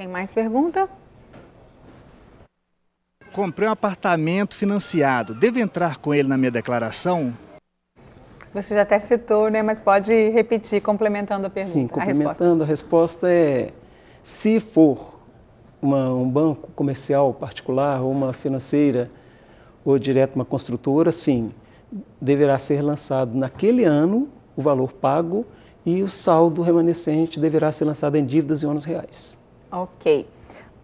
Tem mais pergunta? Comprei um apartamento financiado, devo entrar com ele na minha declaração? Você já até citou, né? Mas pode repetir, complementando a pergunta. Sim, complementando, a resposta é, se for um banco comercial particular ou uma financeira ou direto uma construtora, sim, deverá ser lançado naquele ano o valor pago e o saldo remanescente deverá ser lançado em dívidas e ônus reais. Ok.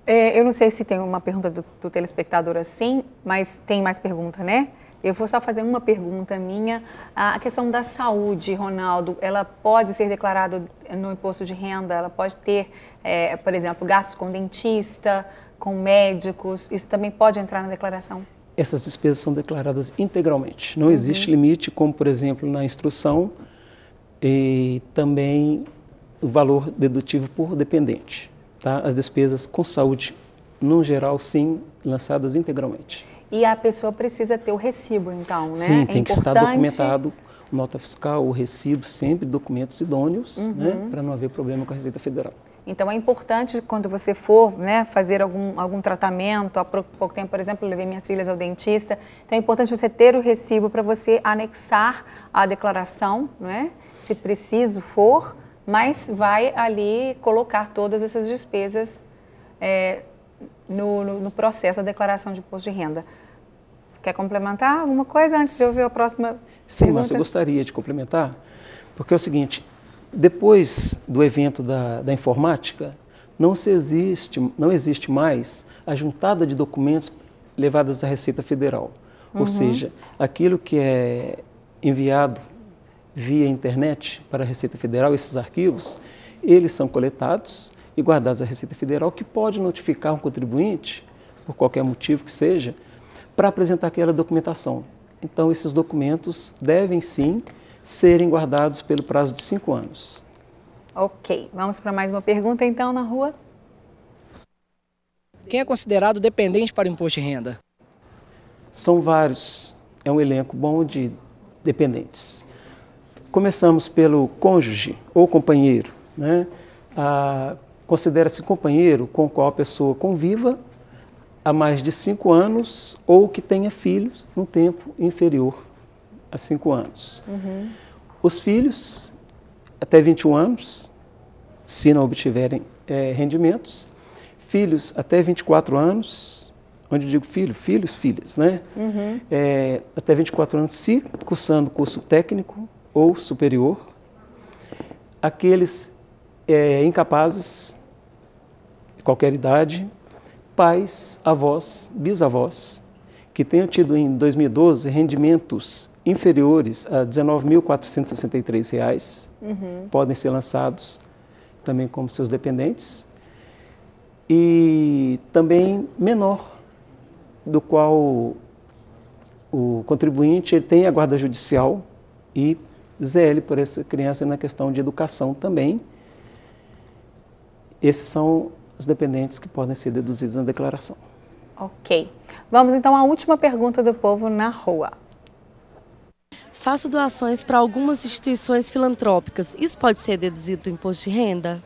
Eu não sei se tem uma pergunta do telespectador assim, mas tem mais pergunta, né? Eu vou só fazer uma pergunta minha. A questão da saúde, Ronaldo, ela pode ser declarada no imposto de renda? Ela pode ter, por exemplo, gastos com dentista, com médicos? Isso também pode entrar na declaração? Essas despesas são declaradas integralmente. Não existe limite, como, por exemplo, na instrução, e também o valor dedutivo por dependente. Tá? As despesas com saúde, no geral, sim, lançadas integralmente. E a pessoa precisa ter o recibo, então, né? Sim, tem que estar documentado, nota fiscal, o recibo, sempre documentos idôneos, né, para não haver problema com a Receita Federal. Então, é importante, quando você for, né, fazer algum tratamento, há pouco tempo, por exemplo, eu levei minhas filhas ao dentista, então é importante você ter o recibo para você anexar a declaração, né, se preciso for, mas vai ali colocar todas essas despesas no processo da declaração de imposto de renda. Quer complementar alguma coisa antes de eu ver a próxima Sim, pergunta? Márcia, eu gostaria de complementar, porque é o seguinte, depois do evento da informática, não existe mais a juntada de documentos levados à Receita Federal. Ou seja, aquilo que é enviado via internet para a Receita Federal, esses arquivos, eles são coletados e guardados à Receita Federal, que pode notificar um contribuinte, por qualquer motivo que seja, para apresentar aquela documentação. Então, esses documentos devem, sim, serem guardados pelo prazo de 5 anos. Ok, vamos para mais uma pergunta, então, na rua. Quem é considerado dependente para o imposto de renda? São vários, é um elenco bom de dependentes. Começamos pelo cônjuge ou companheiro, né? Considera-se companheiro com o qual a pessoa conviva há mais de 5 anos ou que tenha filhos num tempo inferior a 5 anos. Os filhos, até 21 anos, se não obtiverem rendimentos. Filhos até 24 anos, onde eu digo filhos, filhas, né? Até 24 anos, se cursando curso técnico ou superior. Aqueles incapazes, de qualquer idade, pais, avós, bisavós, que tenham tido em 2012 rendimentos inferiores a R$ 19.463, podem ser lançados também como seus dependentes. E também menor, do qual o contribuinte ele tem a guarda judicial e ZL por essa criança na questão de educação também. Esses são os dependentes que podem ser deduzidos na declaração. Ok. Vamos então à última pergunta do povo na rua. Faço doações para algumas instituições filantrópicas. Isso pode ser deduzido do imposto de renda?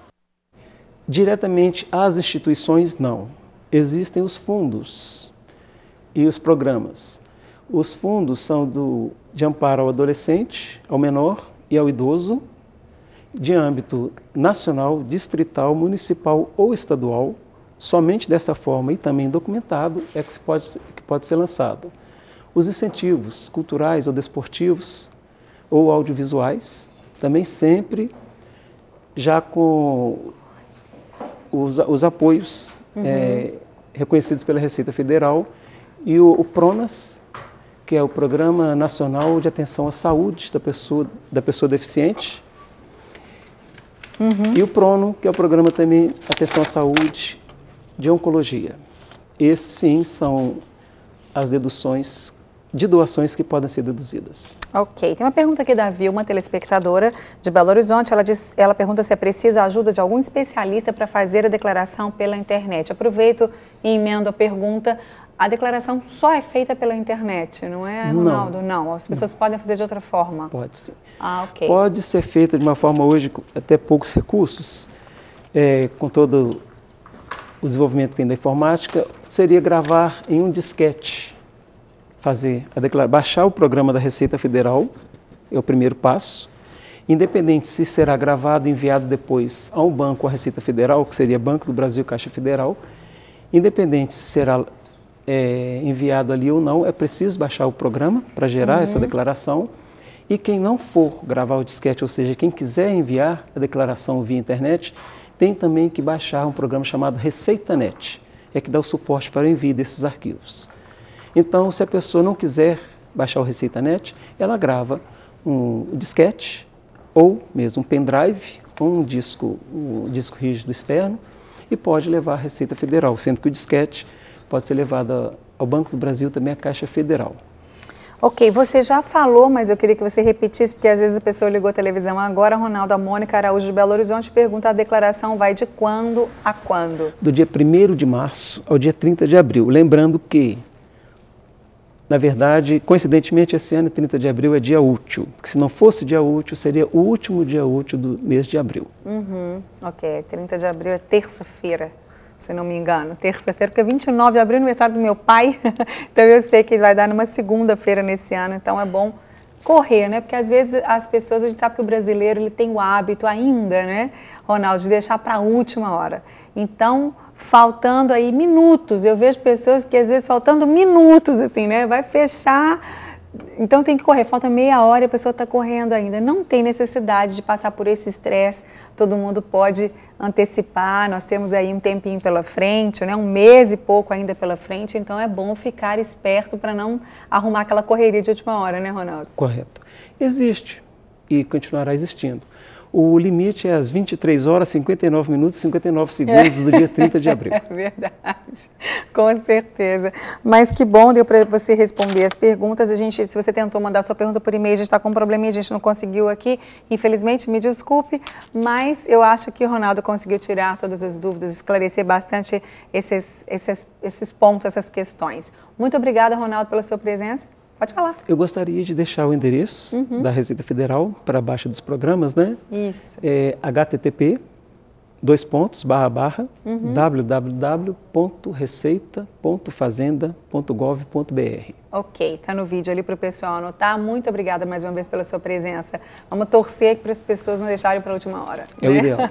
Diretamente às instituições, não. Existem os fundos e os programas. Os fundos são de amparo ao adolescente, ao menor e ao idoso, de âmbito nacional, distrital, municipal ou estadual. Somente dessa forma e também documentado é que pode ser lançado. Os incentivos culturais ou desportivos ou audiovisuais, também sempre já com os apoios reconhecidos pela Receita Federal e o PRONAS, que é o Programa Nacional de Atenção à Saúde da pessoa deficiente, e o PRONO, que é o Programa também Atenção à Saúde de Oncologia. Esses sim são as deduções de doações que podem ser deduzidas. Ok. Tem uma pergunta aqui da Vilma, telespectadora de Belo Horizonte. Ela pergunta se é preciso a ajuda de algum especialista para fazer a declaração pela internet. Aproveito e emendo a pergunta. A declaração só é feita pela internet, não é, Ronaldo? Não. As pessoas podem fazer de outra forma? Pode sim. Ok. Pode ser feita de uma forma hoje, até poucos recursos, com todo o desenvolvimento que tem da informática seria gravar em um disquete, baixar o programa da Receita Federal, é o primeiro passo, independente se será gravado e enviado depois a um banco ou a Receita Federal, que seria Banco do Brasil, Caixa Federal, independente se será enviado ali ou não, é preciso baixar o programa para gerar essa declaração. E quem não for gravar o disquete, ou seja, quem quiser enviar a declaração via internet, tem também que baixar um programa chamado ReceitaNet, que dá o suporte para o envio desses arquivos. Então, se a pessoa não quiser baixar o ReceitaNet, ela grava um disquete ou mesmo um pendrive ou um disco rígido externo e pode levar à Receita Federal, sendo que o disquete pode ser levado ao Banco do Brasil, também à Caixa Federal. Ok, você já falou, mas eu queria que você repetisse, porque às vezes a pessoa ligou a televisão agora. Ronaldo, a Mônica Araújo de Belo Horizonte pergunta: a declaração vai de quando a quando? Do dia 1º de março ao dia 30 de abril. Lembrando que, na verdade, coincidentemente, esse ano, 30 de abril, é dia útil. Porque se não fosse dia útil, seria o último dia útil do mês de abril. Ok, 30 de abril é terça-feira, se não me engano, terça-feira, porque 29 de abril é aniversário do meu pai, então eu sei que vai dar numa segunda-feira nesse ano, então é bom correr, né? Porque às vezes as pessoas, a gente sabe que o brasileiro ele tem o hábito ainda, né, Ronaldo, de deixar para a última hora. Então, faltando aí minutos, eu vejo pessoas que às vezes faltando minutos, assim, né, vai fechar. Então tem que correr, falta meia hora e a pessoa está correndo ainda. Não tem necessidade de passar por esse estresse, todo mundo pode antecipar, nós temos aí um tempinho pela frente, né? Um mês e pouco ainda pela frente, então é bom ficar esperto para não arrumar aquela correria de última hora, né, Ronaldo? Correto. Existe e continuará existindo. O limite é às 23 horas, 59 minutos e 59 segundos do dia 30 de abril. É verdade, com certeza. Mas que bom, deu para você responder as perguntas. Se você tentou mandar sua pergunta por e-mail, a gente está com um probleminha, a gente não conseguiu aqui. Infelizmente, me desculpe, mas eu acho que o Ronaldo conseguiu tirar todas as dúvidas, esclarecer bastante esses pontos, essas questões. Muito obrigada, Ronaldo, pela sua presença. Pode falar. Eu gostaria de deixar o endereço da Receita Federal para baixo dos programas, né? Isso. É http://www.receita.fazenda.gov.br. Ok, está no vídeo ali para o pessoal anotar. Muito obrigada mais uma vez pela sua presença. Vamos torcer para as pessoas não deixarem para a última hora. É o ideal.